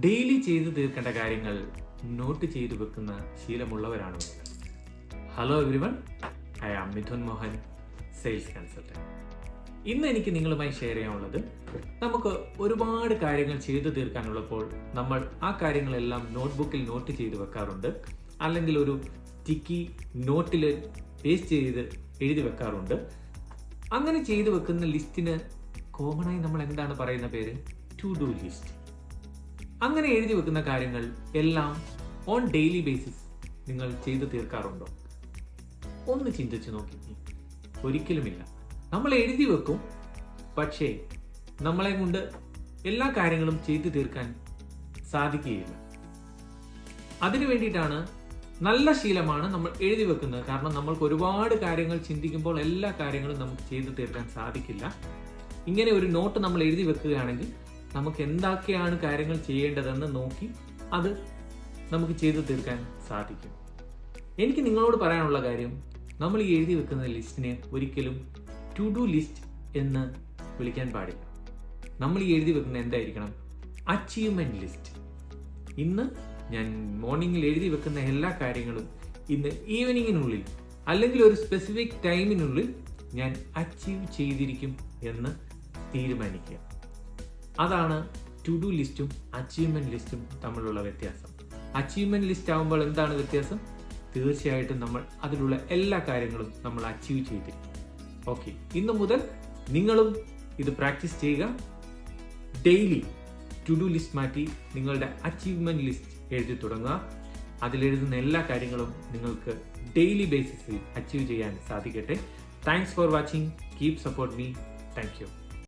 Daily ചെയ്തു തീർക്കേണ്ട കാര്യങ്ങൾ നോട്ട് ചെയ്തു വെക്കുന്ന ശീലമുള്ളവരാണ് നിങ്ങൾ. Hello everyone, I am Mithun Mohan, sales consultant. ഇന്ന് എനിക്ക് നിങ്ങളുമായി ഷെയർ ചെയ്യാനുള്ളത്, നമുക്ക് ഒരുപാട് കാര്യങ്ങൾ ചെയ്തു തീർക്കാനുള്ളപ്പോൾ നമ്മൾ ആ കാര്യങ്ങളെല്ലാം നോട്ട്ബുക്കിൽ നോട്ട് ചെയ്ത് വെക്കാറുണ്ട്, അല്ലെങ്കിൽ ഒരു ടിക്കി നോട്ടിൽ പേസ്റ്റ് ചെയ്ത് എഴുതി വെക്കാറുണ്ട്. അങ്ങനെ ചെയ്തു വെക്കുന്ന ലിസ്റ്റിന് കോമണായി നമ്മൾ എന്താണ് പറയുന്ന പേര്? To do list. അങ്ങനെ എഴുതി വെക്കുന്ന കാര്യങ്ങൾ എല്ലാം ഓൺ ഡെയിലി ബേസിസ് നിങ്ങൾ ചെയ്തു തീർക്കാറുണ്ടോ? ഒന്ന് ചിന്തിച്ചു നോക്കി. ഒരിക്കലുമില്ല. നമ്മൾ എഴുതി വെക്കും, പക്ഷേ നമ്മളെ കൊണ്ട് എല്ലാ കാര്യങ്ങളും ചെയ്തു തീർക്കാൻ സാധിക്കുകയില്ല. അതിനു വേണ്ടിയിട്ടാണ്, നല്ല ശീലമാണ് നമ്മൾ എഴുതി വെക്കുന്നത്. കാരണം നമ്മൾക്ക് ഒരുപാട് കാര്യങ്ങൾ ചിന്തിക്കുമ്പോൾ എല്ലാ കാര്യങ്ങളും നമുക്ക് ചെയ്തു തീർക്കാൻ സാധിക്കില്ല. ഇങ്ങനെ ഒരു നോട്ട് നമ്മൾ എഴുതി വെക്കുകയാണെങ്കിൽ നമുക്ക് എന്തൊക്കെയാണ് കാര്യങ്ങൾ ചെയ്യേണ്ടതെന്ന് നോക്കി അത് നമുക്ക് ചെയ്തു തീർക്കാൻ സാധിക്കും. എനിക്ക് നിങ്ങളോട് പറയാനുള്ള കാര്യം, നമ്മൾ ഈ എഴുതി വെക്കുന്ന ലിസ്റ്റിനെ ഒരിക്കലും ടു ഡു ലിസ്റ്റ് എന്ന് വിളിക്കാൻ പാടില്ല. നമ്മൾ ഈ എഴുതി വെക്കുന്ന എന്തായിരിക്കണം? Achievement list. ഇന്ന് ഞാൻ മോർണിംഗിൽ എഴുതി വെക്കുന്ന എല്ലാ കാര്യങ്ങളും ഇന്ന് ഈവനിങ്ങിനുള്ളിൽ അല്ലെങ്കിൽ ഒരു സ്പെസിഫിക് ടൈമിനുള്ളിൽ ഞാൻ അച്ചീവ് ചെയ്തിരിക്കും എന്ന് തീരുമാനിക്കുക. അതാണ് ടു ഡു ലിസ്റ്റും അച്ചീവ്മെന്റ് ലിസ്റ്റും തമ്മിലുള്ള വ്യത്യാസം. അച്ചീവ്മെന്റ് ലിസ്റ്റ് ആകുമ്പോൾ എന്താണ് വ്യത്യാസം? തീർച്ചയായിട്ടും നമ്മൾ അതിലുള്ള എല്ലാ കാര്യങ്ങളും നമ്മൾ അച്ചീവ് ചെയ്തിരിക്കും. ഓക്കെ, ഇന്ന് മുതൽ നിങ്ങളും ഇത് പ്രാക്ടീസ് ചെയ്യുക. ഡെയിലി ടു ഡു ലിസ്റ്റ് മാറ്റി നിങ്ങളുടെ അച്ചീവ്മെന്റ് ലിസ്റ്റ് എഴുതി തുടങ്ങുക. അതിലെഴുതുന്ന എല്ലാ കാര്യങ്ങളും നിങ്ങൾക്ക് ഡെയിലി ബേസിസിൽ അച്ചീവ് ചെയ്യാൻ സാധിക്കട്ടെ. Thanks for watching. Keep support me. Thank you.